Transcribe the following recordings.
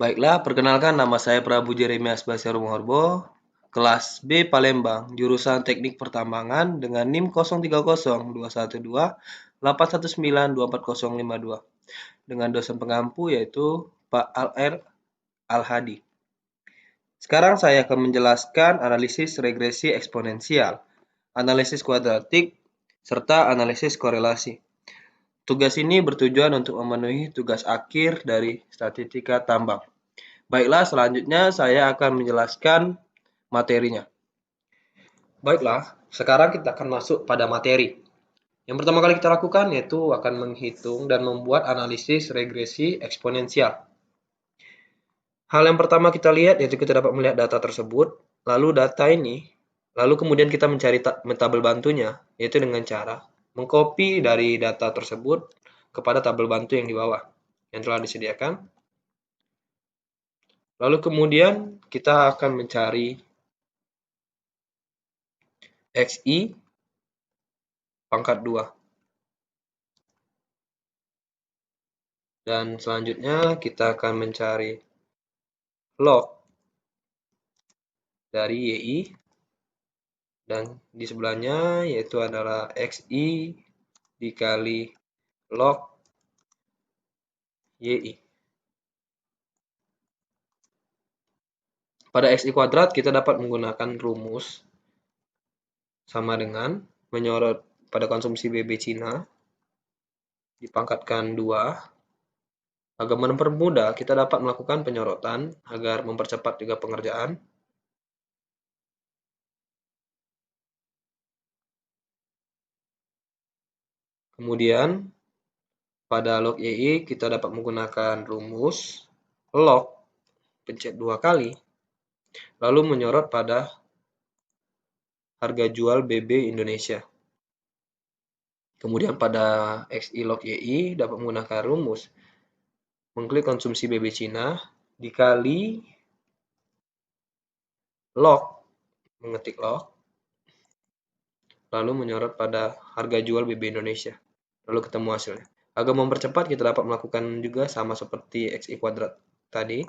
Baiklah, perkenalkan nama saya Prabu Jeremias Basyar Mohorbo, kelas B Palembang, jurusan Teknik Pertambangan dengan NIM 03021281924052 dengan dosen pengampu yaitu Pak Al-R Al-Hadi. Sekarang saya akan menjelaskan analisis regresi eksponensial, analisis kuadratik, serta analisis korelasi. Tugas ini bertujuan untuk memenuhi tugas akhir dari statistika tambang. Baiklah, selanjutnya saya akan menjelaskan materinya. Baiklah, sekarang kita akan masuk pada materi. Yang pertama kali kita lakukan yaitu akan menghitung dan membuat analisis regresi eksponensial. Hal yang pertama kita lihat yaitu kita dapat melihat data tersebut, lalu kemudian kita mencari tabel bantunya, yaitu dengan cara mengcopy dari data tersebut kepada tabel bantu yang di bawah yang telah disediakan. Lalu kemudian kita akan mencari XI pangkat 2. Dan selanjutnya kita akan mencari log dari YI. Dan di sebelahnya yaitu adalah XI dikali log YI. Pada XI kuadrat kita dapat menggunakan rumus sama dengan menyorot pada konsumsi BB Cina dipangkatkan 2. Agar mempermudah kita dapat melakukan penyorotan agar mempercepat juga pengerjaan. Kemudian pada log YI kita dapat menggunakan rumus log pencet 2 kali lalu menyorot pada harga jual BB Indonesia. Kemudian pada XI log YI dapat menggunakan rumus mengklik konsumsi BB Cina dikali log, mengetik log, lalu menyorot pada harga jual BB Indonesia. Lalu ketemu hasilnya. Agar mempercepat kita dapat melakukan juga sama seperti XI kuadrat tadi.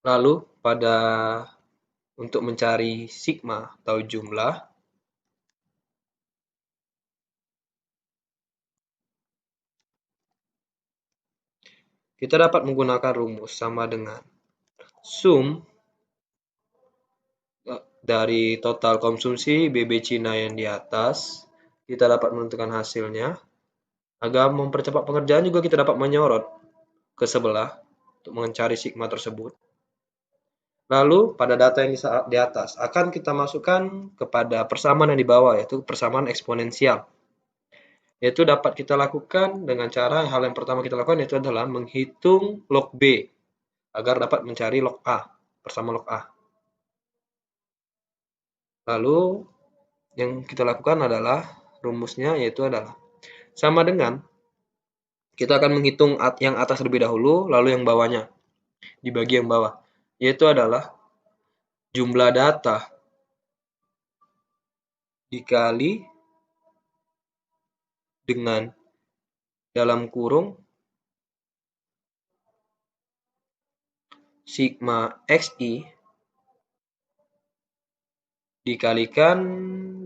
Lalu pada untuk mencari sigma atau jumlah, kita dapat menggunakan rumus sama dengan sum dari total konsumsi BB Cina yang di atas, kita dapat menentukan hasilnya. Agar mempercepat pengerjaan juga kita dapat menyorot ke sebelah untuk mencari sigma tersebut. Lalu pada data yang di atas akan kita masukkan kepada persamaan yang di bawah, yaitu persamaan eksponensial. Yaitu dapat kita lakukan dengan cara hal yang pertama kita lakukan yaitu adalah menghitung log B agar dapat mencari log A, persamaan log A. Lalu yang kita lakukan adalah rumusnya yaitu adalah sama dengan kita akan menghitung yang atas terlebih dahulu lalu yang bawahnya di bagian bawah, yaitu adalah jumlah data dikali dengan dalam kurung sigma XI dikalikan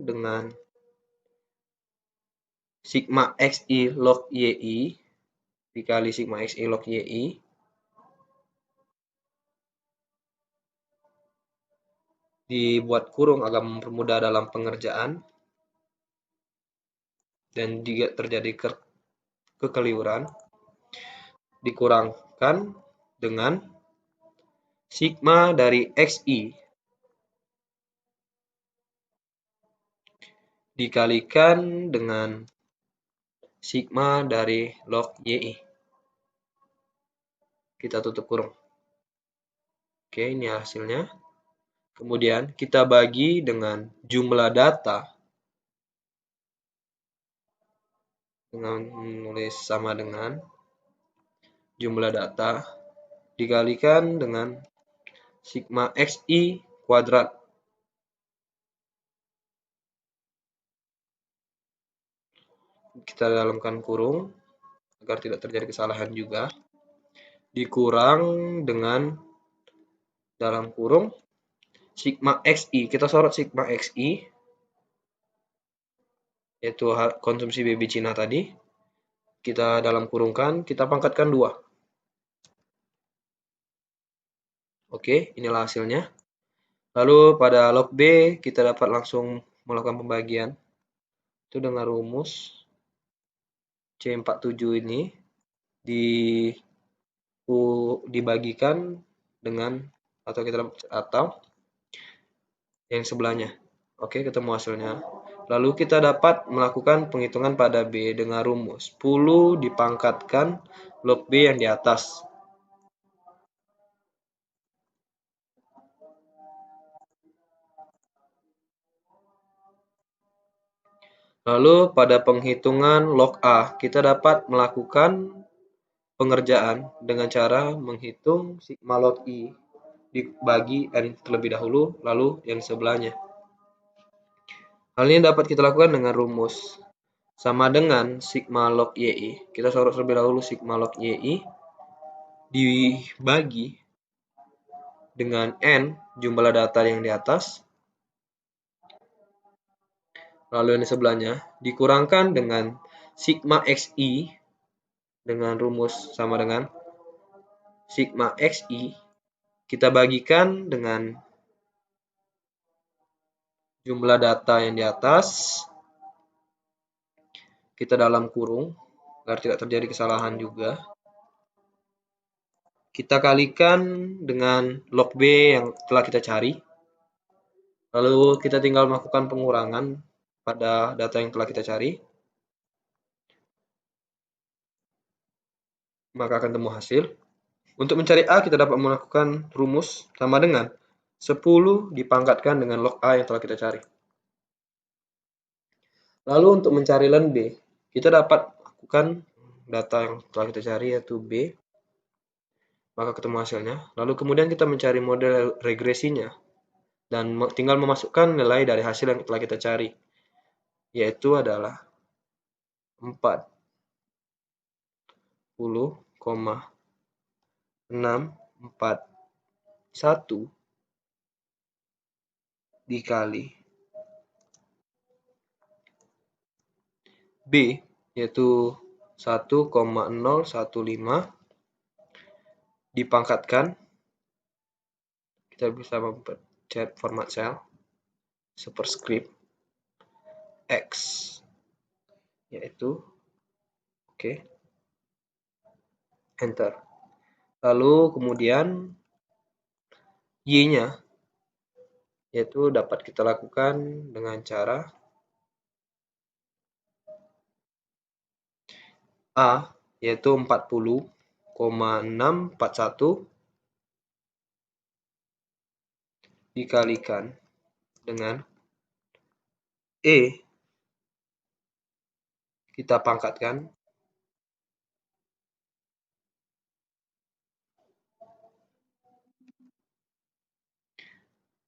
dengan sigma XI log YI dikali sigma XI log YI dibuat kurung agar mempermudah dalam pengerjaan dan jika terjadi kekeliruan dikurangkan dengan sigma dari XI dikalikan dengan sigma dari log YI. Kita tutup kurung. Oke, ini hasilnya. Kemudian kita bagi dengan jumlah data dengan menulis sama dengan jumlah data dikalikan dengan sigma XI kuadrat. Kita dalamkan kurung agar tidak terjadi kesalahan juga, dikurang dengan dalam kurung sigma XI. Kita sorot sigma XI, yaitu konsumsi BB Cina tadi. Kita dalam kurungkan, kita pangkatkan 2. Oke, inilah hasilnya. Lalu pada log B, kita dapat langsung melakukan pembagian. Itu dengan rumus C47 ini dibagikan dengan atau yang sebelahnya. Oke, ketemu hasilnya. Lalu kita dapat melakukan penghitungan pada B dengan rumus 10 dipangkatkan log B yang di atas. Lalu pada penghitungan log A, kita dapat melakukan pengerjaan dengan cara menghitung sigma log I dibagi N terlebih dahulu, lalu yang sebelahnya. Hal ini dapat kita lakukan dengan rumus sama dengan sigma log YI. Kita sorot terlebih dahulu sigma log YI dibagi dengan N jumlah data yang di atas, lalu yang di sebelahnya dikurangkan dengan sigma XI dengan rumus sama dengan sigma XI, kita bagikan dengan jumlah data yang di atas, kita dalam kurung agar tidak terjadi kesalahan juga. Kita kalikan dengan log B yang telah kita cari. Lalu kita tinggal melakukan pengurangan pada data yang telah kita cari. Maka akan temu hasil. Untuk mencari A, kita dapat melakukan rumus sama dengan 10 dipangkatkan dengan log A yang telah kita cari. Lalu untuk mencari len B, kita dapat lakukan data yang telah kita cari yaitu B. Maka ketemu hasilnya. Lalu kemudian kita mencari model regresinya. Dan tinggal memasukkan nilai dari hasil yang telah kita cari. Yaitu adalah 40,641 dikali B, yaitu 1,015 dipangkatkan, kita bisa mempencet format cell superscript X, yaitu oke, enter. Lalu kemudian Y-nya yaitu dapat kita lakukan dengan cara A, yaitu 40,641 dikalikan dengan E, kita pangkatkan,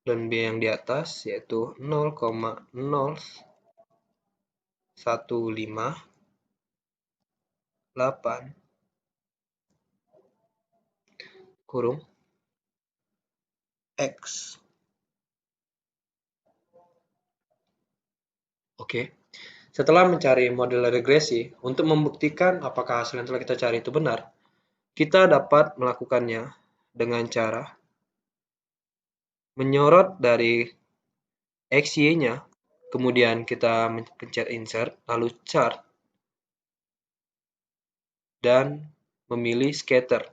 dan B yang di atas yaitu 0,0158 kurung X. Oke. Setelah mencari model regresi, untuk membuktikan apakah hasil yang telah kita cari itu benar, kita dapat melakukannya dengan cara menyorot dari XY-nya, kemudian kita pencet insert, lalu chart, dan memilih scatter.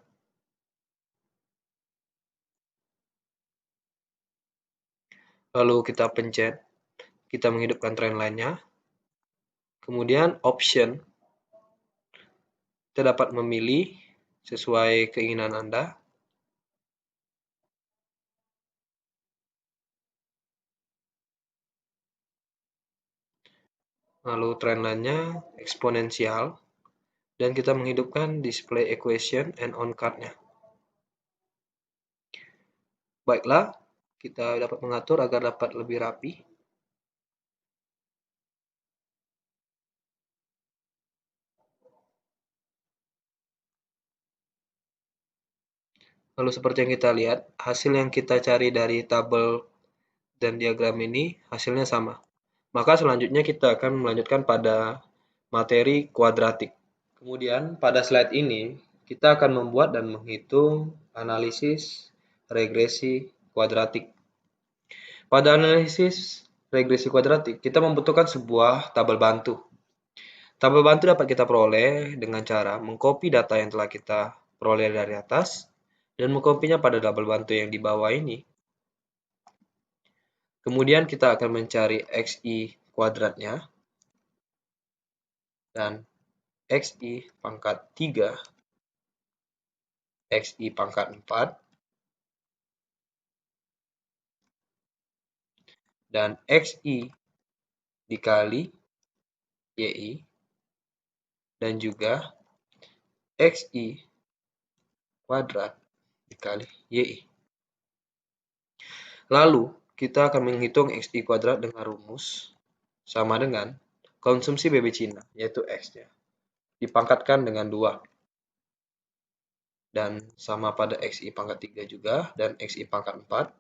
Lalu kita pencet, kita menghidupkan trendline-nya. Kemudian option, kita dapat memilih sesuai keinginan Anda. Lalu trendline-nya eksponensial, dan kita menghidupkan display equation and on card-nya. Baiklah, kita dapat mengatur agar dapat lebih rapi. Lalu seperti yang kita lihat, hasil yang kita cari dari tabel dan diagram ini hasilnya sama. Maka selanjutnya kita akan melanjutkan pada materi kuadratik. Kemudian pada slide ini kita akan membuat dan menghitung analisis regresi kuadratik. Pada analisis regresi kuadratik, kita membutuhkan sebuah tabel bantu. Tabel bantu dapat kita peroleh dengan cara mengcopy data yang telah kita peroleh dari atas dan mengkopinya pada tabel bantu yang di bawah ini. Kemudian kita akan mencari XI kuadratnya dan XI pangkat 3, XI pangkat 4, dan XI dikali YI, dan juga XI kuadrat dikali YI. Lalu, kita akan menghitung XI kuadrat dengan rumus sama dengan konsumsi BB Cina, yaitu X-nya, dipangkatkan dengan 2. Dan sama pada XI pangkat 3 juga, dan XI pangkat 4.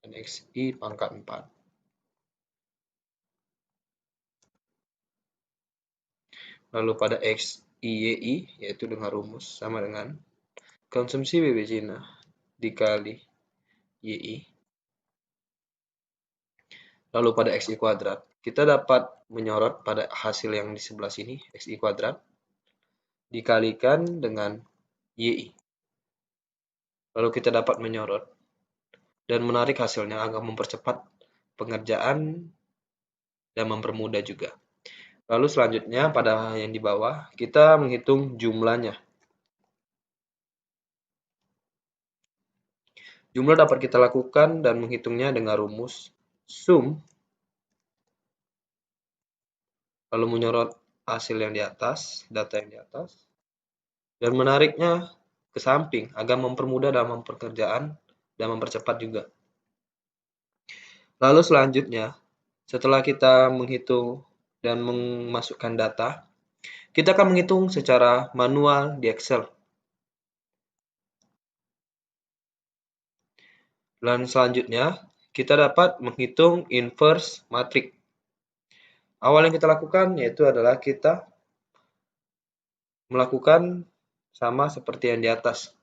Dan XI pangkat 4. Lalu pada XIYI, yaitu dengan rumus sama dengan konsumsi BB Cina dikali YI. Lalu pada XI kuadrat, kita dapat menyorot pada hasil yang di sebelah sini, XI kuadrat, dikalikan dengan YI. Lalu kita dapat menyorot dan menarik hasilnya agar mempercepat pengerjaan dan mempermudah juga. Lalu selanjutnya pada yang di bawah, kita menghitung jumlahnya. Jumlah dapat kita lakukan dan menghitungnya dengan rumus sum, lalu menyorot hasil yang di atas, data yang di atas, dan menariknya ke samping agar mempermudah dalam pekerjaan dan mempercepat juga. Lalu selanjutnya, setelah kita menghitung dan memasukkan data, kita akan menghitung secara manual di Excel. Dan selanjutnya, kita dapat menghitung inverse matrix. Awal yang kita lakukan yaitu adalah kita melakukan sama seperti yang di atas.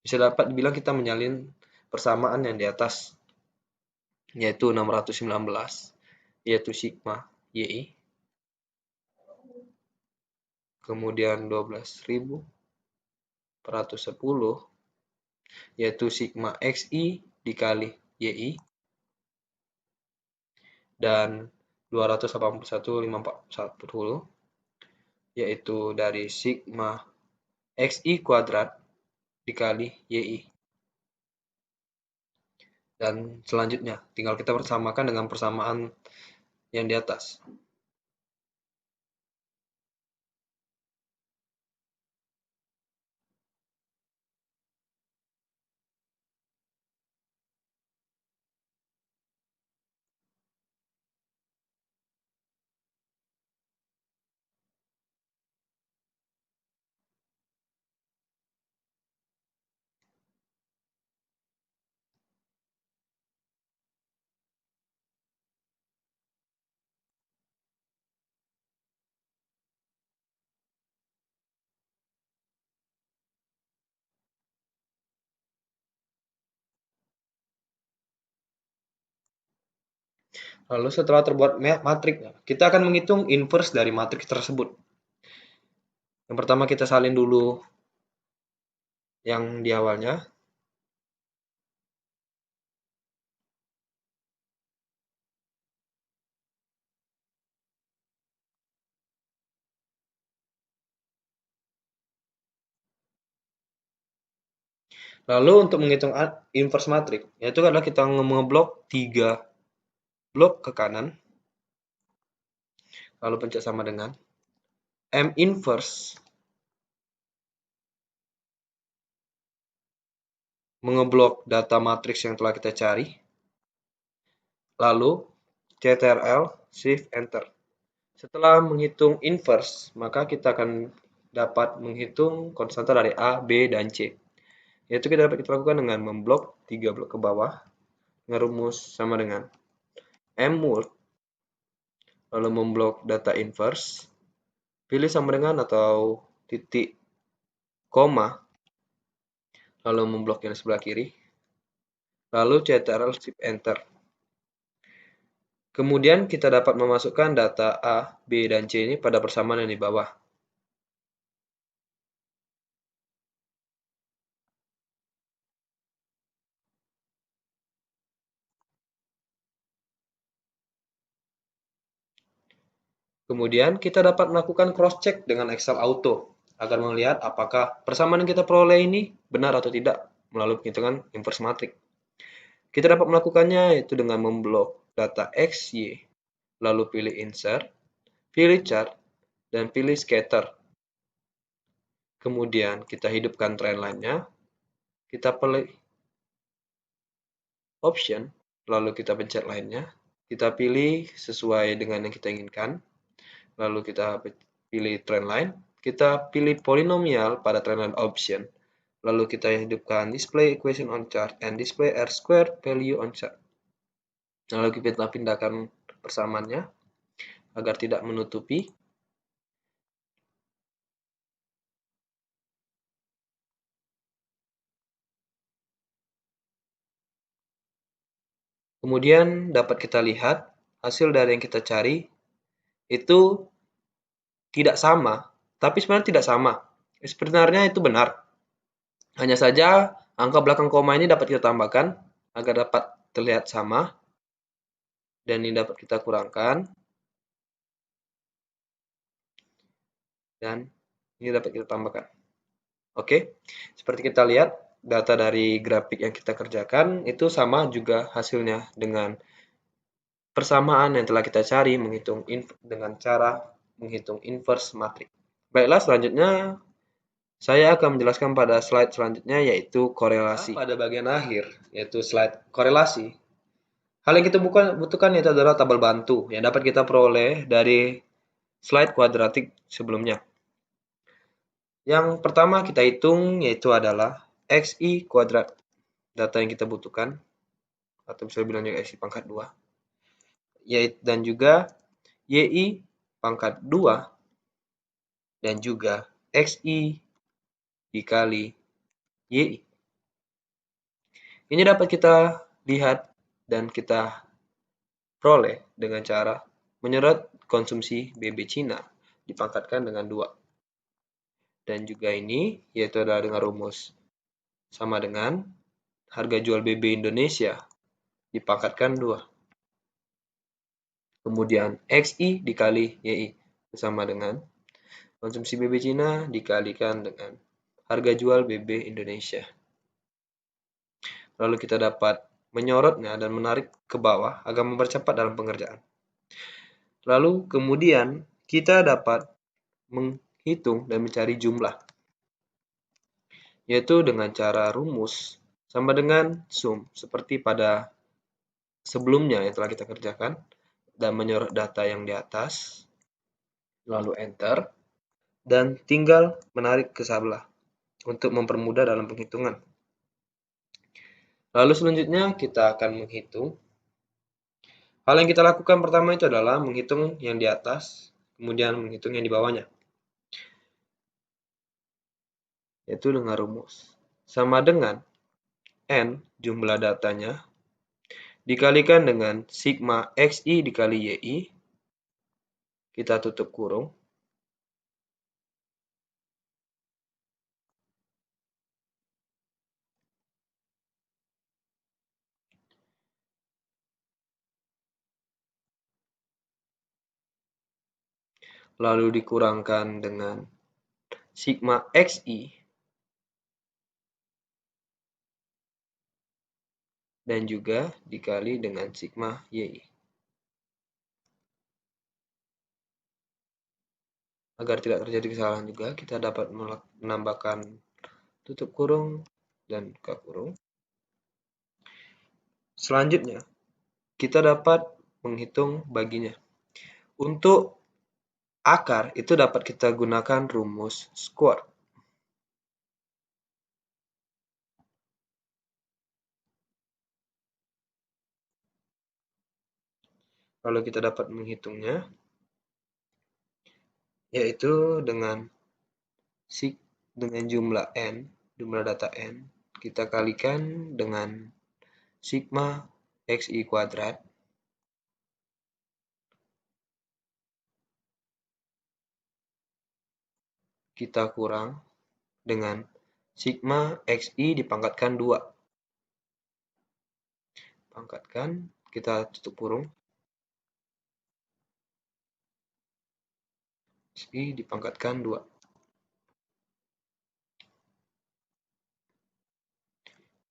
Bisa dapat dibilang kita menyalin persamaan yang di atas, yaitu 619, yaitu sigma YI. Kemudian 12.410, yaitu sigma XI dikali YI. Dan 281.540, yaitu dari sigma XI kuadrat dikali YI. Dan selanjutnya, tinggal kita persamakan dengan persamaan yang di atas. Lalu setelah terbuat matriks, kita akan menghitung inverse dari matriks tersebut. Yang pertama kita salin dulu yang di awalnya. Lalu untuk menghitung inverse matrix, yaitu adalah kita ngeblok 3 blok ke kanan, lalu pencet sama dengan M inverse mengeblok data matriks yang telah kita cari, Lalu CTRL Shift Enter. Setelah menghitung inverse, maka kita akan dapat menghitung konstanta dari A, B, dan C. Yaitu kita dapat kita lakukan dengan memblok 3 blok ke bawah dengan rumus sama dengan mword, lalu memblok data inverse, pilih sama dengan atau titik koma, lalu memblok yang sebelah kiri, lalu CTRL Shift Enter. Kemudian kita dapat memasukkan data A, B, dan C ini pada persamaan yang di bawah. Kemudian kita dapat melakukan cross-check dengan Excel Auto agar melihat apakah persamaan yang kita peroleh ini benar atau tidak melalui penghitungan inverse matrix. Kita dapat melakukannya yaitu dengan memblok data X, Y, lalu pilih Insert, pilih Chart, dan pilih Scatter. Kemudian kita hidupkan trendline-nya, kita pilih Option, lalu kita pencet line-nya, kita pilih sesuai dengan yang kita inginkan, lalu kita pilih trendline, kita pilih polinomial pada trendline option, lalu kita hidupkan display equation on chart and display R square value on chart. Lalu kita pindahkan persamaannya agar tidak menutupi. Kemudian dapat kita lihat hasil dari yang kita cari itu tidak sama, tapi sebenarnya tidak sama. Sebenarnya itu benar. Hanya saja angka belakang koma ini dapat kita tambahkan agar dapat terlihat sama, dan ini dapat kita kurangkan, dan ini dapat kita tambahkan. Oke, seperti kita lihat data dari grafik yang kita kerjakan itu sama juga hasilnya dengan persamaan yang telah kita cari dengan cara menghitung inverse matrix. Baiklah, selanjutnya saya akan menjelaskan pada slide selanjutnya yaitu korelasi. Pada bagian akhir yaitu slide korelasi. Hal yang kita butuhkan yaitu adalah tabel bantu yang dapat kita peroleh dari slide kuadratik sebelumnya. Yang pertama kita hitung yaitu adalah XI kuadrat, data yang kita butuhkan, atau bisa dibilang juga XI pangkat 2, dan juga YI pangkat 2, dan juga XI dikali YI. Ini dapat kita lihat dan kita peroleh dengan cara menyerot konsumsi BB Cina dipangkatkan dengan 2. Dan juga ini yaitu adalah dengan rumus sama dengan harga jual BB Indonesia dipangkatkan 2. Kemudian XI dikali YI sama dengan konsumsi BB Cina dikalikan dengan harga jual BB Indonesia. Lalu kita dapat menyorotnya dan menarik ke bawah agar mempercepat dalam pengerjaan. Lalu kemudian kita dapat menghitung dan mencari jumlah, yaitu dengan cara rumus sama dengan sum seperti pada sebelumnya yang telah kita kerjakan, dan menyorot data yang di atas, lalu enter, dan tinggal menarik ke sebelah untuk mempermudah dalam penghitungan. Lalu selanjutnya kita akan menghitung. Hal yang kita lakukan pertama itu adalah menghitung yang di atas, kemudian menghitung yang di bawahnya, yaitu dengan rumus sama dengan N jumlah datanya dikalikan dengan sigma XI dikali YI, kita tutup kurung, lalu dikurangkan dengan sigma XI, dan juga dikali dengan sigma YI. Agar tidak terjadi kesalahan juga, kita dapat menambahkan tutup kurung dan buka kurung. Selanjutnya, kita dapat menghitung baginya. Untuk akar itu dapat kita gunakan rumus square. Lalu kita dapat menghitungnya, yaitu dengan jumlah n, jumlah data n, kita kalikan dengan sigma xi kuadrat kita kurang dengan sigma xi dipangkatkan 2. Pangkatkan, kita tutup kurung. Xi dipangkatkan 2.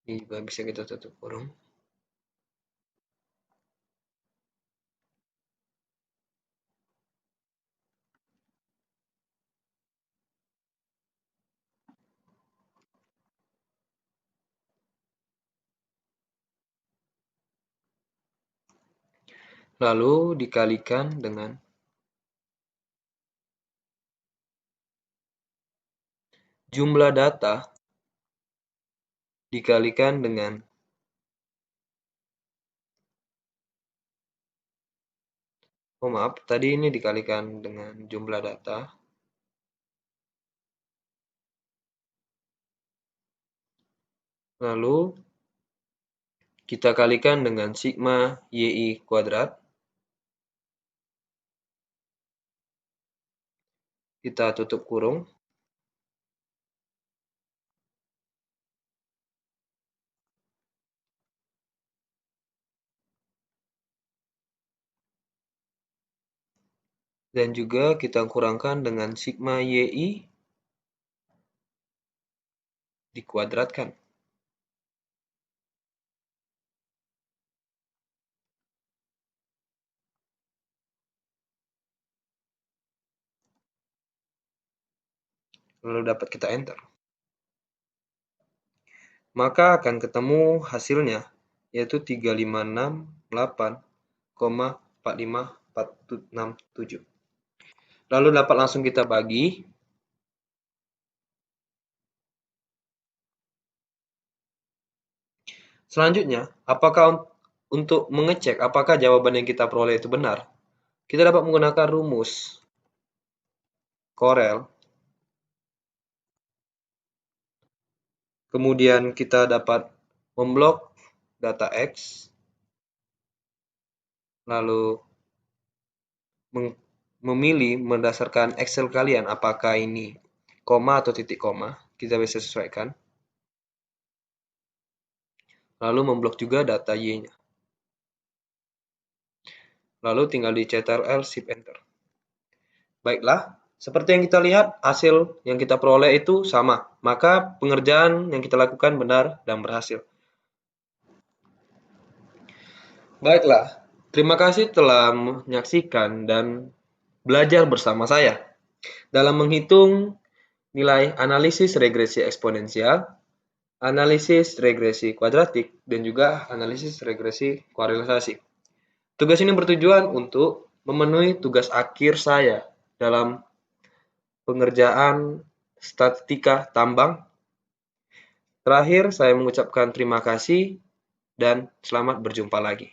Ini juga bisa kita tutup kurung. Lalu dikalikan dengan jumlah data dikalikan dengan tadi ini dikalikan dengan jumlah data. Lalu kita kalikan dengan sigma yi kuadrat. Kita tutup kurung. Dan juga kita kurangkan dengan sigma yi dikuadratkan. Lalu dapat kita enter. Maka akan ketemu hasilnya, yaitu 3568,45467. Lalu dapat langsung kita bagi. Selanjutnya, apakah untuk mengecek apakah jawaban yang kita peroleh itu benar, kita dapat menggunakan rumus Corel. Kemudian kita dapat memblok data X, lalu memilih berdasarkan Excel kalian apakah ini koma atau titik koma, kita bisa sesuaikan. Lalu memblok juga data Y-nya. Lalu tinggal di Ctrl Shift Enter. Baiklah, seperti yang kita lihat, hasil yang kita peroleh itu sama. Maka pengerjaan yang kita lakukan benar dan berhasil. Baiklah, terima kasih telah menyaksikan dan belajar bersama saya dalam menghitung nilai analisis regresi eksponensial, analisis regresi kuadratik, dan juga analisis regresi korelasi. Tugas ini bertujuan untuk memenuhi tugas akhir saya dalam pengerjaan statistika tambang. Terakhir, saya mengucapkan terima kasih dan selamat berjumpa lagi.